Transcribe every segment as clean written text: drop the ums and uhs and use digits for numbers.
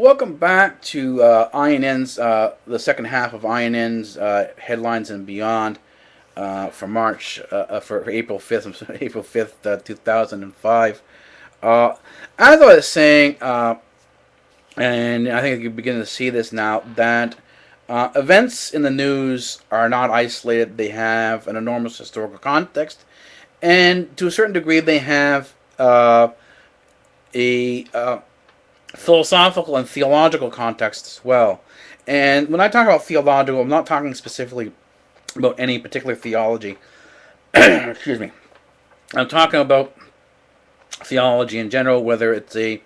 Welcome back to iNN's, the second half of iNN's headlines and beyond for March, for April 5th, April 5th, 2005. As I was saying, and I think you're beginning to see this now, that events in the news are not isolated. They have an enormous historical context, and to a certain degree, they have a philosophical and theological context as well. And when I talk about theological, I'm not talking specifically about any particular theology. Excuse me. I'm talking about theology in general, whether it's a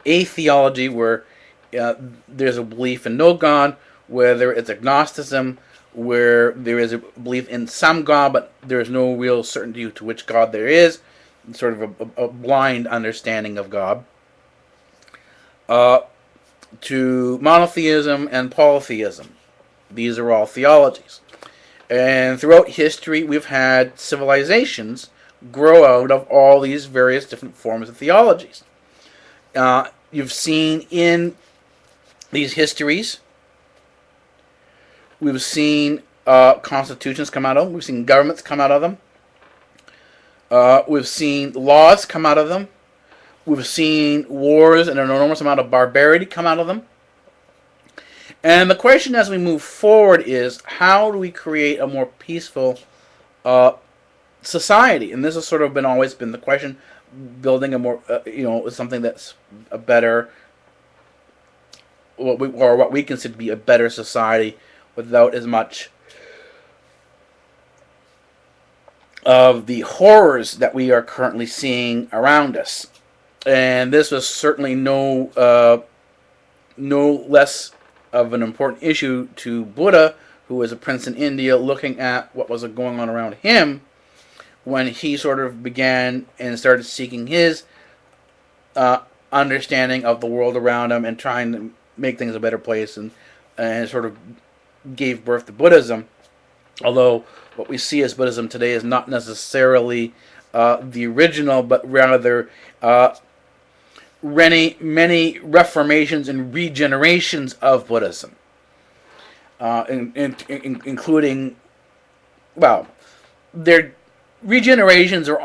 theology where there's a belief in no God, whether it's agnosticism, where there is a belief in some God, but there is no real certainty to which God there is, sort of a blind understanding of God, to monotheism and polytheism. These are all theologies. And throughout history, we've had civilizations grow out of all these various different forms of theologies. You've seen in these histories, we've seen constitutions come out of them. We've seen governments come out of them. We've seen laws come out of them. We've seen wars and an enormous amount of barbarity come out of them. And the question as we move forward is, how do we create a more peaceful society? And this has sort of always been the question, building a more, something that's a better, what we consider to be a better society without as much of the horrors that we are currently seeing around us. And this was certainly no less of an important issue to Buddha, who was a prince in India, looking at what was going on around him when he sort of began and started seeking his understanding of the world around him and trying to make things a better place, and sort of gave birth to Buddhism. Although what we see as Buddhism today is not necessarily the original, but rather many reformations and regenerations of Buddhism, including, well, their regenerations are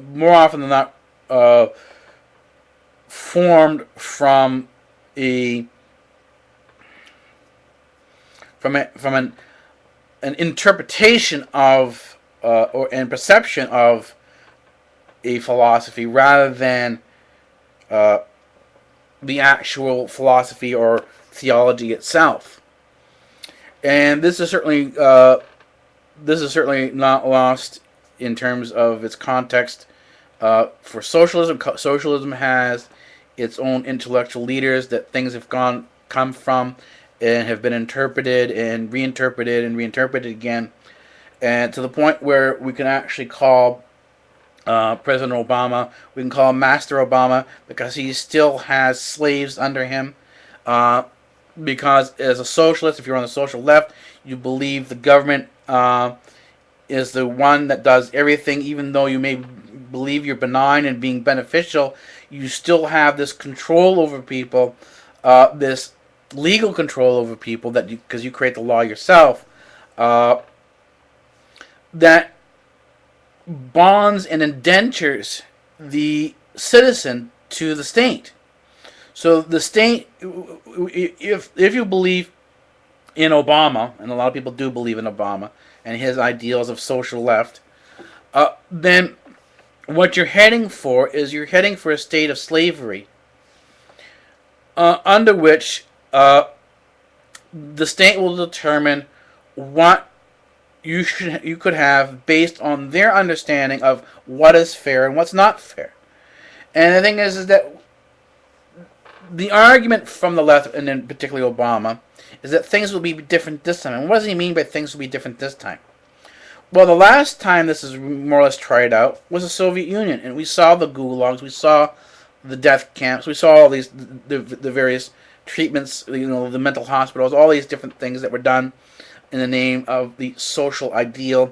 more often than not, formed from an interpretation of and perception of a philosophy rather than the actual philosophy or theology itself. And this is certainly not lost in terms of its context for socialism. Socialism has its own intellectual leaders that things have come from and have been interpreted and reinterpreted again, and to the point where we can actually call President Obama, we can call him Master Obama, because he still has slaves under him. Because as a socialist, if you're on the social left, you believe the government is the one that does everything. Even though you may believe you're benign and being beneficial, you still have this control over people, this legal control over people, that because you create the law yourself, that bonds and indentures the citizen to the state. So the state, if you believe in Obama, and a lot of people do believe in Obama and his ideals of social left, then what you're heading for is a state of slavery, under which the state will determine what you could have based on their understanding of what is fair and what's not fair. And the thing is that the argument from the left, and then particularly Obama, is that things will be different this time. And what does he mean by things will be different this time? Well, the last time this is more or less tried out was the Soviet Union, and we saw the gulags, we saw the death camps, we saw all these the various treatments, the mental hospitals, all these different things that were done in the name of the social ideal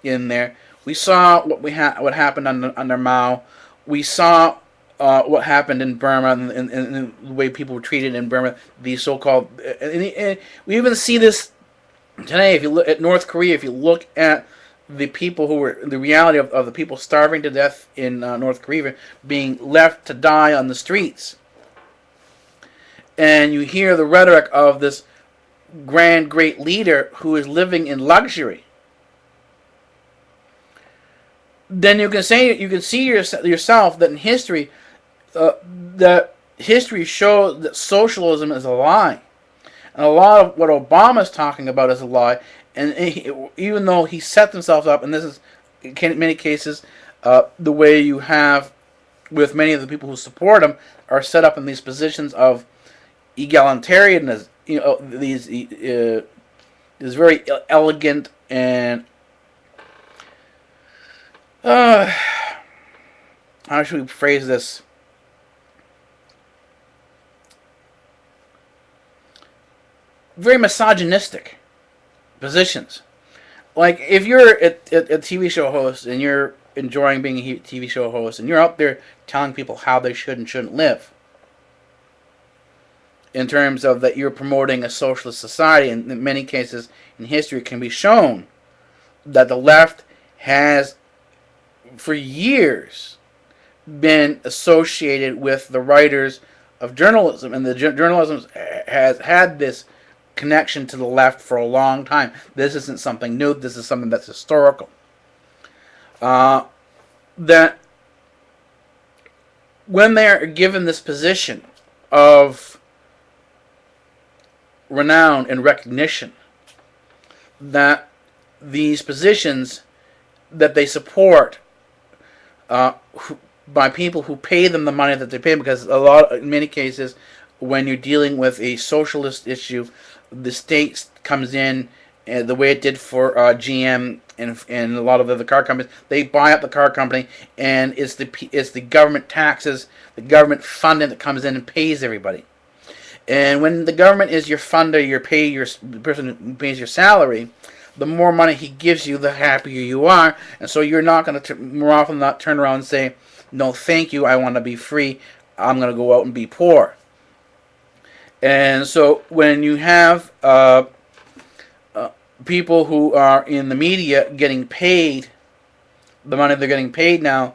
in there. We saw what happened under Mao. We saw what happened in Burma and the way people were treated in Burma, the so-called, and we even see this today. If you look at North Korea, if you look at the people who were, the reality of the people starving to death in North Korea, being left to die on the streets, and you hear the rhetoric of this great leader who is living in luxury, then you can see yourself that in history, that history shows that socialism is a lie, and a lot of what Obama is talking about is a lie. And even though he set himself up, and this is in many cases the way you have with many of the people who support him, are set up in these positions of egalitarianism. These very elegant and how should we phrase this? Very misogynistic positions. Like, if you're a TV show host and you're enjoying being a TV show host and you're out there telling people how they should and shouldn't live, in terms of that you're promoting a socialist society, and in many cases in history it can be shown that the left has for years been associated with the writers of journalism, and the journalism has had this connection to the left for a long time. This isn't something new. This is something that's historical. That when they are given this position of renown and recognition, that these positions that they support by people who pay them the money that they pay, because in many cases, when you're dealing with a socialist issue, the state comes in, the way it did for GM and a lot of the other car companies. They buy up the car company, and it's the government taxes, the government funding that comes in and pays everybody. And when the government is your funder, the person who pays your salary, the more money he gives you, the happier you are. And so you're not going to more often not turn around and say, "No, thank you. I want to be free. I'm going to go out and be poor." And so when you have people who are in the media getting paid the money they're getting paid now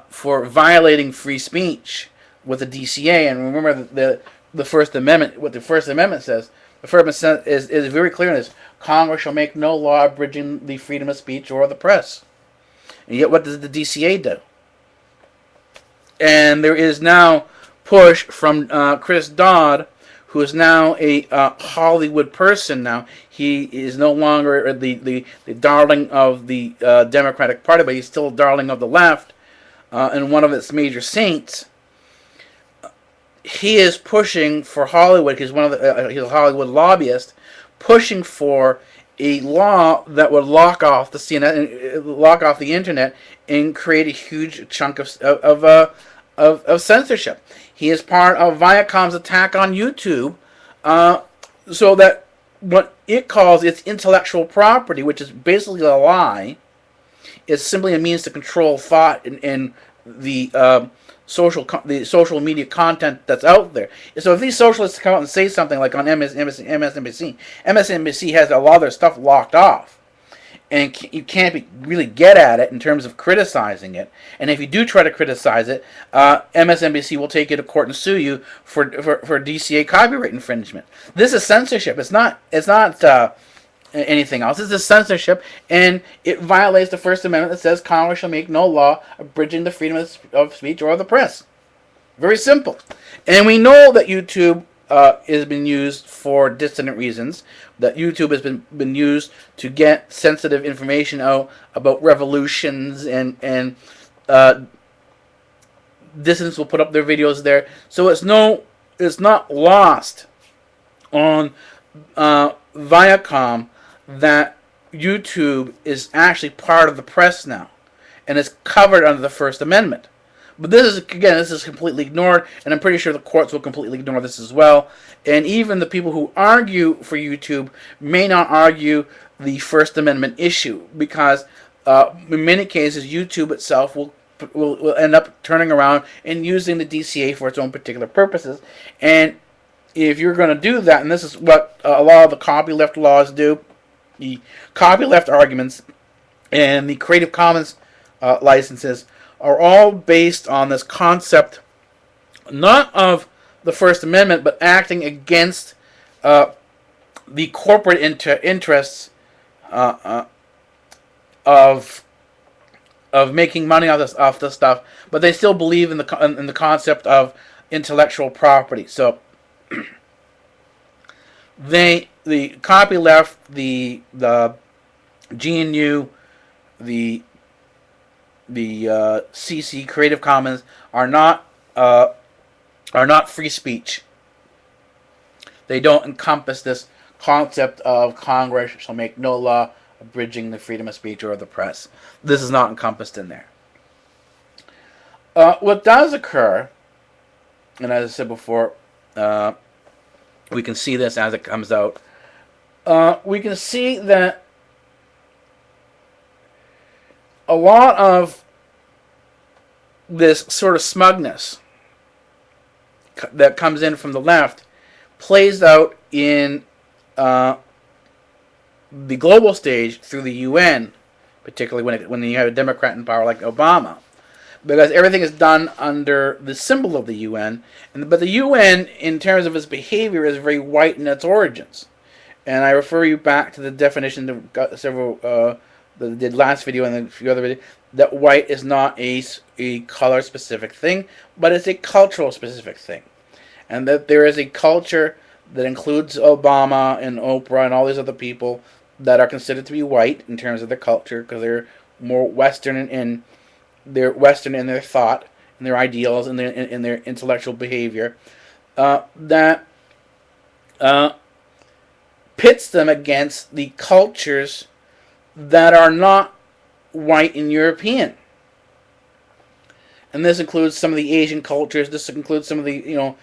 for violating free speech with the DCA, and remember the First Amendment, what the First Amendment says. The First Amendment is very clear in this. Congress shall make no law abridging the freedom of speech or of the press. And yet what does the DCA do? And there is now push from Chris Dodd, who is now a Hollywood person now. He is no longer the darling of the Democratic Party, but he's still a darling of the left and one of its major saints. He is pushing for Hollywood. He's he's a Hollywood lobbyist, pushing for a law that would lock off the CNN, lock off the internet, and create a huge chunk of censorship. He is part of Viacom's attack on YouTube, so that what it calls its intellectual property, which is basically a lie, is simply a means to control thought and the social media content that's out there. So if these socialists come out and say something like on MSNBC has a lot of their stuff locked off, and you can't really get at it in terms of criticizing it. And if you do try to criticize it, MSNBC will take you to court and sue you for DCA copyright infringement. This is censorship. It's not anything else. This is censorship, and it violates the First Amendment that says Congress shall make no law abridging the freedom of speech or of the press. Very simple. And we know that YouTube has been used for dissident reasons, that YouTube has been used to get sensitive information out about revolutions, and dissidents will put up their videos there. So it's not lost on Viacom that YouTube is actually part of the press now, and is covered under the First Amendment. But this is completely ignored, and I'm pretty sure the courts will completely ignore this as well. And even the people who argue for YouTube may not argue the First Amendment issue, because in many cases YouTube itself will will end up turning around and using the DCA for its own particular purposes. And if you're going to do that, and this is what a lot of the copyleft laws do, the copyleft arguments and the Creative Commons licenses are all based on this concept, not of the First Amendment, but acting against the corporate interests of making money off this stuff, but they still believe in the concept of intellectual property. So the copyleft, the GNU, the CC Creative Commons are not free speech. They don't encompass this concept of Congress shall make no law abridging the freedom of speech or of the press. This is not encompassed in there. What does occur, and as I said before, we can see this as it comes out. We can see that a lot of this sort of smugness that comes in from the left plays out in the global stage through the UN, particularly when you have a Democrat in power like Obama, because everything is done under the symbol of the UN. But the UN, in terms of its behavior, is very white in its origins. And I refer you back to the definition that got several that did last video and a few other videos, that white is not a color specific thing, but it's a cultural specific thing, and that there is a culture that includes Obama and Oprah and all these other people that are considered to be white in terms of their culture, because they're more Western in their thought and their ideals and their intellectual behavior, that pits them against the cultures that are not white and European. And this includes some of the Asian cultures. This includes some of the,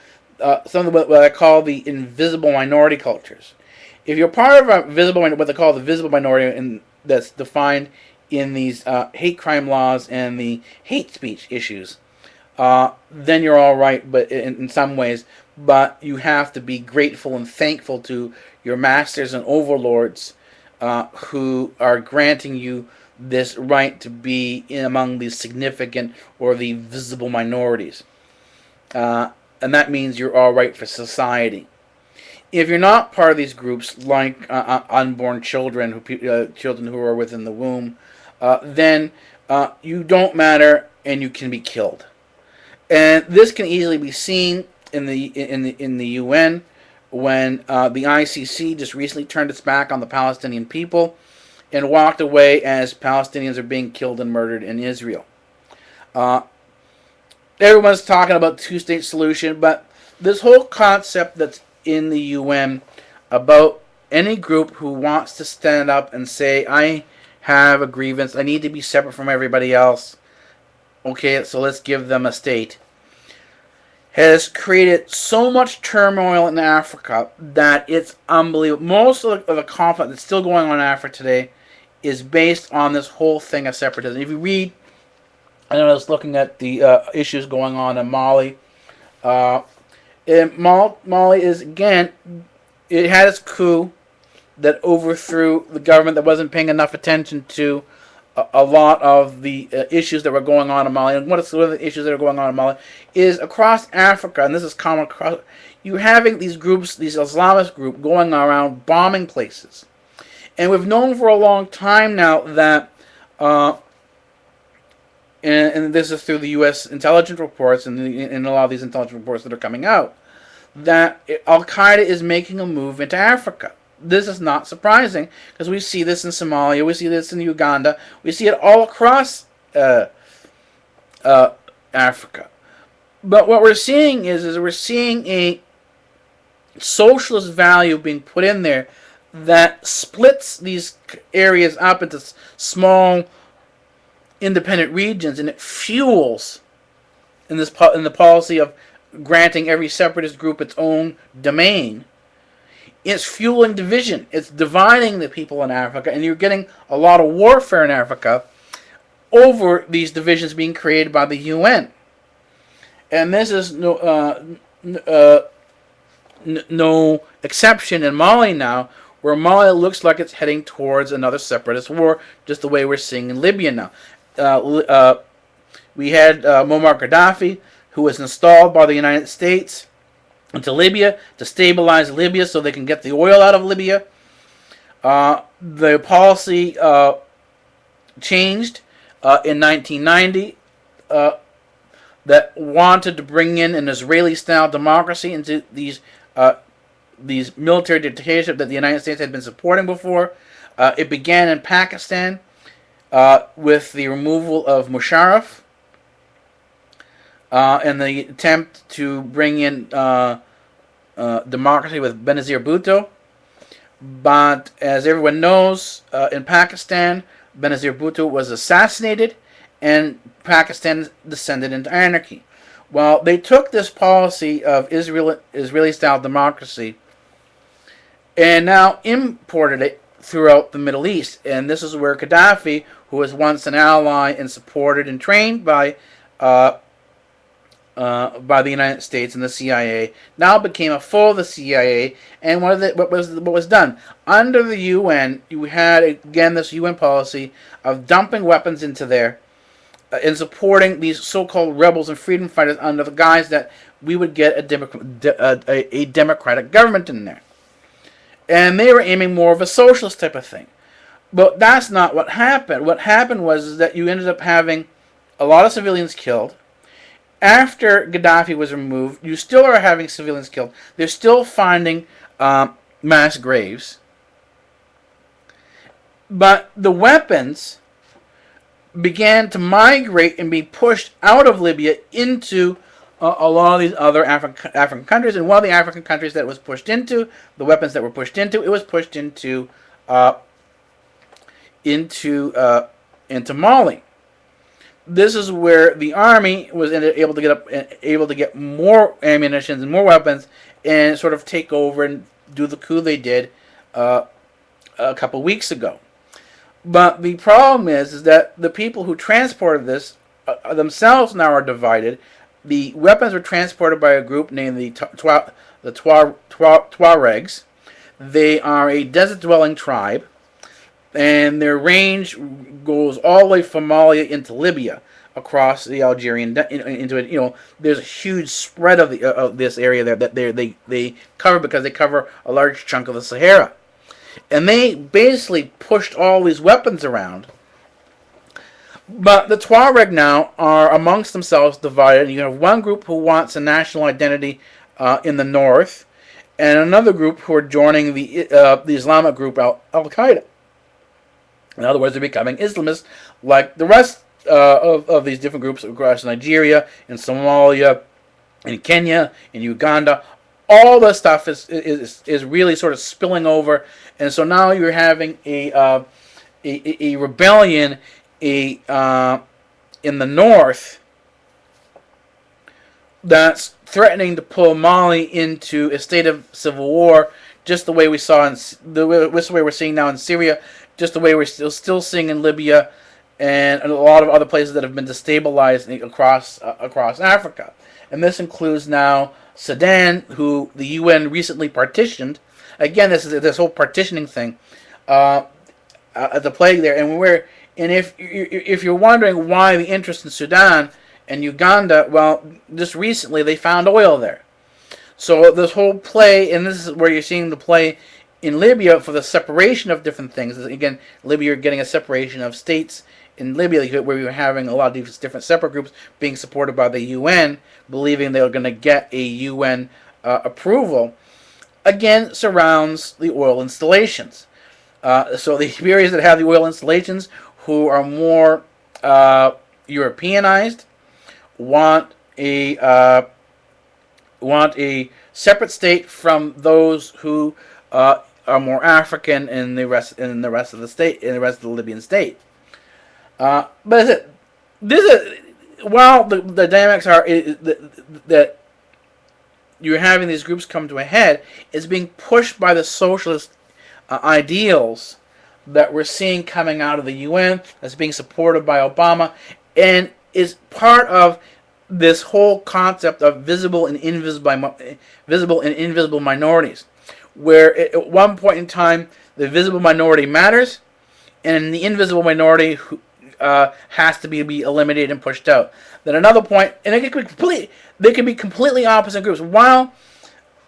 some of what I call the invisible minority cultures. If you're part of what they call the visible minority, and that's defined in these hate crime laws and the hate speech issues, then you're all right. But in some ways, but you have to be grateful and thankful to your masters and overlords who are granting you this right to be in among the significant or the visible minorities. And that means you're all right for society. If you're not part of these groups, like unborn children, children who are within the womb, then you don't matter and you can be killed. And this can easily be seen in the UN when the ICC just recently turned its back on the Palestinian people and walked away as Palestinians are being killed and murdered in Israel. Everyone's talking about two-state solution, but this whole concept that's in the UN about any group who wants to stand up and say, I have a grievance, I need to be separate from everybody else, okay, so let's give them a state, has created so much turmoil in Africa that it's unbelievable. Most of the conflict that's still going on in Africa today is based on this whole thing of separatism. If you read, I was looking at the issues going on in Mali. Mali is, again, it had its coup that overthrew the government that wasn't paying enough attention to a lot of the issues that were going on in Mali. And one of the issues that are going on in Mali is across Africa, and this is common across, you're having these groups, these Islamist groups, going around bombing places. And we've known for a long time now that, and this is through the U.S. intelligence reports and a lot of these intelligence reports that are coming out, that Al-Qaeda is making a move into Africa. This is not surprising, because we see this in Somalia, we see this in Uganda, we see it all across Africa. But what we're seeing is we're seeing a socialist value being put in there that splits these areas up into small independent regions, and it fuels in the policy of granting every separatist group its own domain. It's fueling division. It's dividing the people in Africa, and you're getting a lot of warfare in Africa over these divisions being created by the UN. And this is no exception in Mali now, where Mali looks like it's heading towards another separatist war, just the way we're seeing in Libya now. We had Muammar Gaddafi, who was installed by the United States into Libya to stabilize Libya so they can get the oil out of Libya. The policy changed in 1990 that wanted to bring in an Israeli-style democracy into these military dictatorships that the United States had been supporting before. It began in Pakistan with the removal of Musharraf and the attempt to bring in democracy with Benazir Bhutto. But as everyone knows, in Pakistan, Benazir Bhutto was assassinated and Pakistan descended into anarchy. Well, they took this policy of Israeli-style democracy and now imported it throughout the Middle East. And this is where Gaddafi, who was once an ally and supported and trained by the United States and the CIA, now became a foe of the CIA. And what was done under the UN? You had again this UN policy of dumping weapons into there and supporting these so-called rebels and freedom fighters under the guise that we would get a democratic government in there. And they were aiming more of a socialist type of thing. But that's not what happened. What happened was that you ended up having a lot of civilians killed. After Gaddafi was removed, you still are having civilians killed. They're still finding mass graves. But the weapons began to migrate and be pushed out of Libya into a lot of these other African countries. And one of the African countries that it was pushed into, the weapons that were pushed into, it was pushed into Mali. This is where the army was able to get more ammunition and more weapons, and sort of take over and do the coup they did a couple weeks ago. But the problem is that the people who transported this themselves now are divided. The weapons were transported by a group named the Tuaregs. They are a desert-dwelling tribe, and their range goes all the way from Mali into Libya, across the Algerian into it. You know, there's a huge spread of this area there that they cover, because they cover a large chunk of the Sahara, and they basically pushed all these weapons around. But the Tuareg now are amongst themselves divided. You have one group who wants a national identity in the north, and another group who are joining the Islamic group Al-Qaeda. In other words, they're becoming Islamists like the rest of these different groups across Nigeria, in Somalia, in Kenya, in Uganda. All this stuff is really sort of spilling over, and so now you're having a rebellion in the north that's threatening to pull Mali into a state of civil war, just the way we saw the way we're seeing now in Syria, just the way we're still seeing in Libya, and a lot of other places that have been destabilized across Africa. And this includes now Sudan, who the UN recently partitioned. Again, this whole partitioning thing at the plague there, and if you're wondering why the interest in Sudan and Uganda, well, just recently they found oil there. So this whole play, and this is where you're seeing the play in Libya for the separation of different things. Again, Libya, you're getting a separation of states in Libya, where you're having a lot of these different separate groups being supported by the UN, believing they're going to get a UN approval. Again, surrounds the oil installations. So the areas that have the oil installations, who are more Europeanized, want a separate state from those who are more African in the rest of the state, in the rest of the Libyan state. But while the dynamics are that you're having these groups come to a head, it's being pushed by the socialist ideals that we're seeing coming out of the UN, that's being supported by Obama, and is part of this whole concept of visible and invisible minorities, where at one point in time the visible minority matters, and the invisible minority has to be eliminated and pushed out. Then another point, and they can be completely opposite groups. While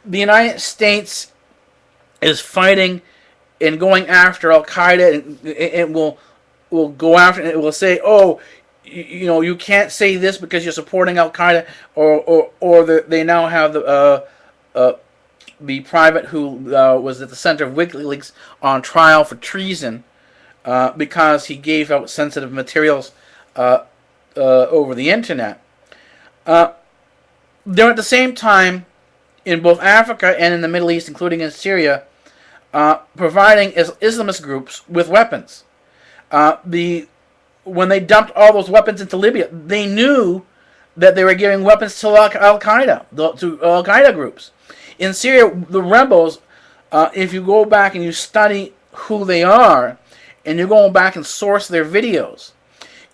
the United States is fighting and going after Al Qaeda, and it will go after, and it will say, "Oh, you can't say this because you're supporting Al Qaeda," or they now have the private who was at the center of WikiLeaks on trial for treason because he gave out sensitive materials over the internet. They're at the same time in both Africa and in the Middle East, including in Syria, providing Islamist groups with weapons. When they dumped all those weapons into Libya, they knew that they were giving weapons to Al Qaeda, to Al Qaeda groups. In Syria, the rebels, if you go back and you study who they are, and you go back and source their videos,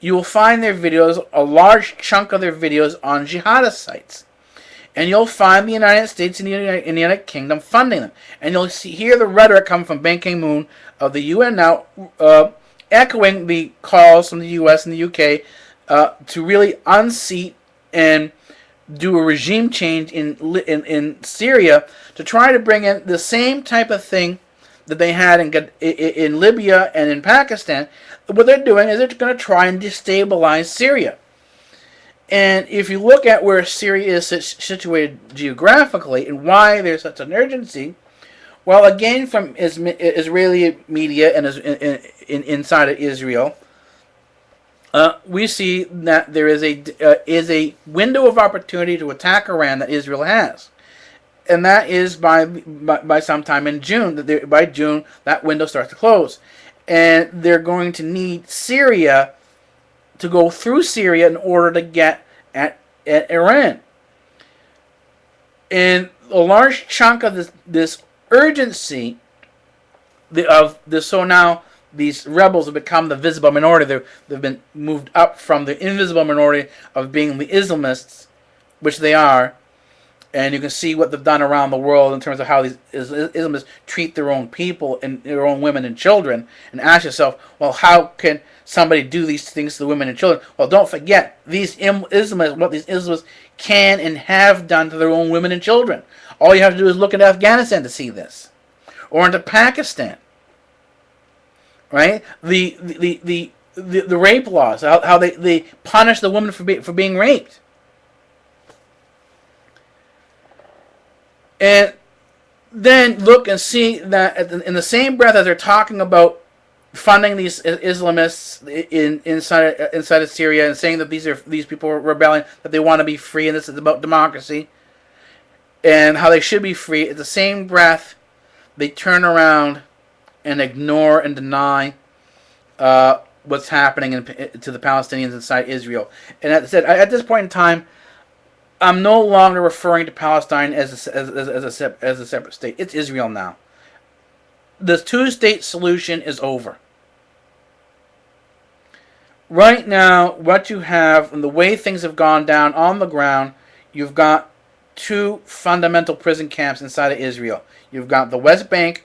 you will find their videos, a large chunk of their videos, on jihadist sites. And you'll find the United States and the United Kingdom funding them. And you'll hear the rhetoric come from Ban Ki-moon of the UN now, echoing the calls from the US and the UK to really unseat and do a regime change in Syria to try to bring in the same type of thing that they had in Libya and in Pakistan. What they're doing is they're going to try and destabilize Syria. And if you look at where Syria is situated geographically and why there's such an urgency, well, again, from Israeli media and inside of Israel, we see that there is a window of opportunity to attack Iran that Israel has, and that is by sometime in June. By June, that window starts to close, and they're going to need Syria to go through Syria in order to get at Iran. And a large chunk of this urgency so now these rebels have become the visible minority. They've been moved up from the invisible minority of being the Islamists, which they are. And you can see what they've done around the world in terms of how these Islamists treat their own people and their own women and children. And ask yourself, well, how can somebody do these things to the women and children? Well, don't forget, what these Islamists can and have done to their own women and children. All you have to do is look at Afghanistan to see this. Or into Pakistan. Right? The rape laws, how they punish the woman for being raped. And then look and see that in the same breath as they're talking about funding these Islamists inside of Syria and saying that these people are rebelling, that they want to be free, and this is about democracy and how they should be free. At the same breath, they turn around and ignore and deny what's happening to the Palestinians inside Israel. And as I said, at this point in time, I'm no longer referring to Palestine as a separate state. It's Israel now. The two-state solution is over. Right now, what you have, and the way things have gone down on the ground, you've got two fundamental prison camps inside of Israel. You've got the West Bank,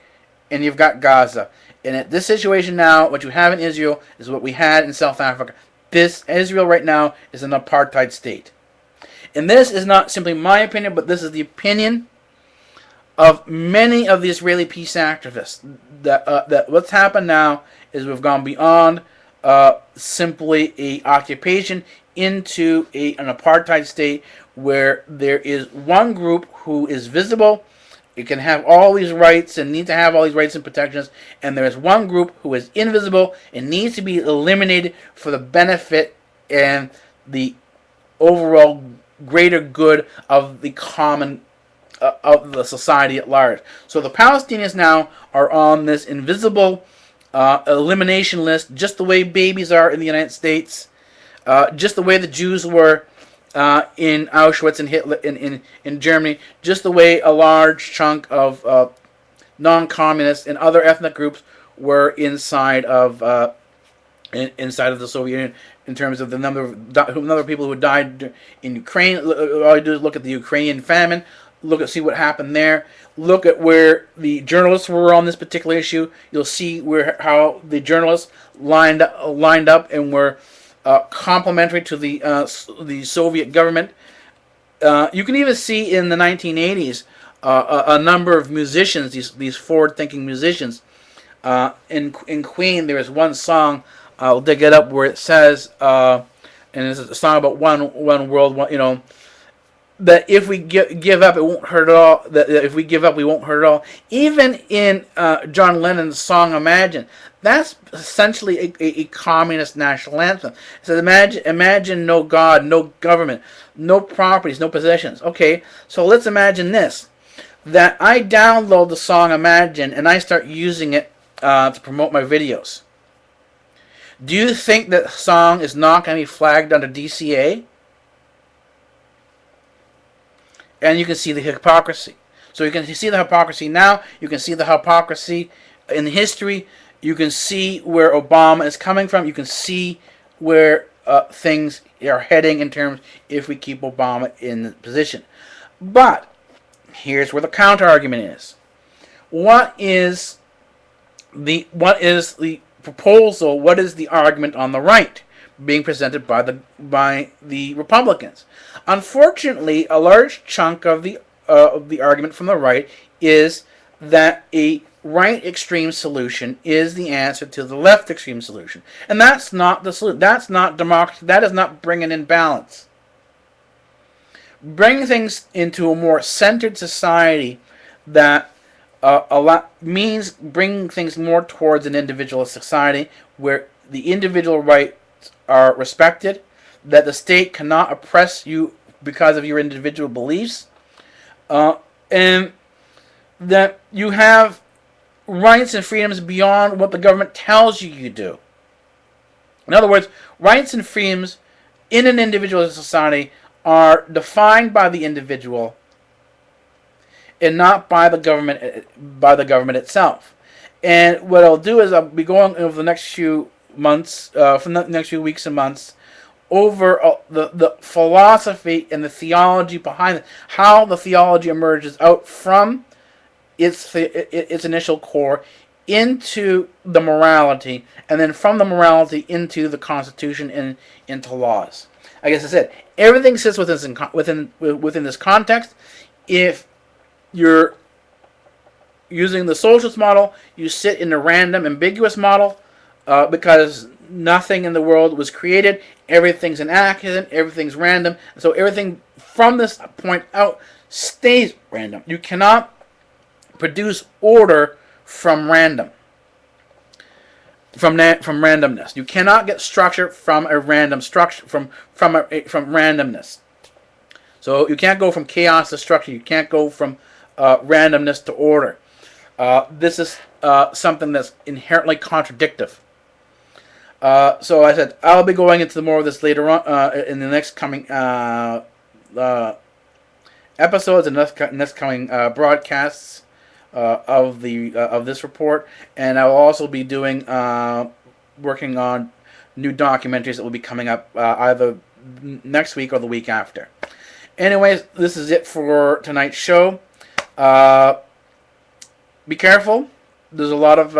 and you've got Gaza. And at this situation now, what you have in Israel is what we had in South Africa. Israel right now is an apartheid state. And this is not simply my opinion, but this is the opinion of many of the Israeli peace activists. That what's happened now is we've gone beyond simply a occupation into an apartheid state where there is one group who is visible. It can have all these rights and need to have all these rights and protections, and there is one group who is invisible and needs to be eliminated for the benefit and the overall greater good of the common of the society at large. So the Palestinians now are on this invisible elimination list, just the way babies are in the United States, just the way the Jews were in Auschwitz and Hitler in Germany, just the way a large chunk of non-communists and other ethnic groups were inside of the Soviet Union in terms of the number of people who died in Ukraine. All you do is look at the Ukrainian famine, see what happened there. Look at where the journalists were on this particular issue. You'll see how the journalists lined up and were complimentary to the Soviet government. You can even see in the 1980s a number of musicians, these forward-thinking musicians. In Queen, there is one song, I'll dig it up, where it says, and it's a song about one world, that if we give up, it won't hurt at all. That if we give up, we won't hurt at all. Even in John Lennon's song "Imagine," that's essentially a communist national anthem. It says, "Imagine no God, no government, no properties, no possessions." Okay, so let's imagine this: that I download the song "Imagine" and I start using it to promote my videos. Do you think that song is not going to be flagged under DCA? And you can see the hypocrisy. So you can see the hypocrisy now. You can see the hypocrisy in history. You can see where Obama is coming from. You can see where things are heading in terms if we keep Obama in the position. But here's where the counter argument is. What is the proposal? What is the argument on the right being presented by the Republicans? Unfortunately, a large chunk of the argument from the right is that a right extreme solution is the answer to the left extreme solution, and that's not the solution. That's not democracy. That is not bringing in balance. Bringing things into a more centered society that means bringing things more towards an individualist society where the individual rights are respected, that the state cannot oppress you because of your individual beliefs, and that you have rights and freedoms beyond what the government tells you do. In other words, rights and freedoms in an individual society are defined by the individual and not by the government itself. And what I'll do is I'll be going over the next few months, from the next few weeks and months, over the philosophy and the theology behind it, how the theology emerges out from its initial core into the morality, and then from the morality into the Constitution and into laws. I guess I said everything sits within this context. If you're using the socialist model, you sit in the random, ambiguous model, because nothing in the world was created. Everything's an accident. Everything's random. So everything from this point out stays random. You cannot produce order from random. From randomness. You cannot get structure from a random structure from randomness. So you can't go from chaos to structure. You can't go from randomness to order. This is something that's inherently contradictive. So I said I'll be going into more of this later on in the next coming episodes and next coming broadcasts of this report, and I will also be doing working on new documentaries that will be coming up either next week or the week after. Anyways, this is it for tonight's show. Be careful. There's a lot of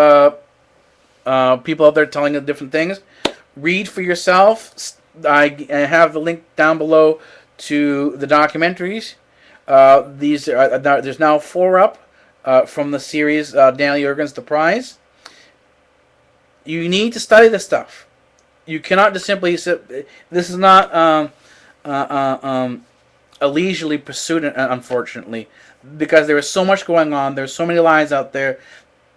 people out there telling you different things. Read for yourself. I have the link down below to the documentaries. There's now 4 up from the series Daniel Yergin's The Prize. You need to study this stuff. You cannot just simply sit. This is not a leisurely pursuit, unfortunately, because there is so much going on. There's so many lies out there.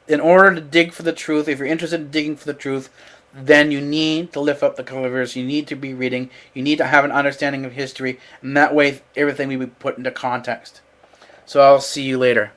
In order to dig for the truth, if you're interested in digging for the truth, then you need to lift up the covers. You need to be reading. You need to have an understanding of history, and that way everything will be put into context. So I'll see you later.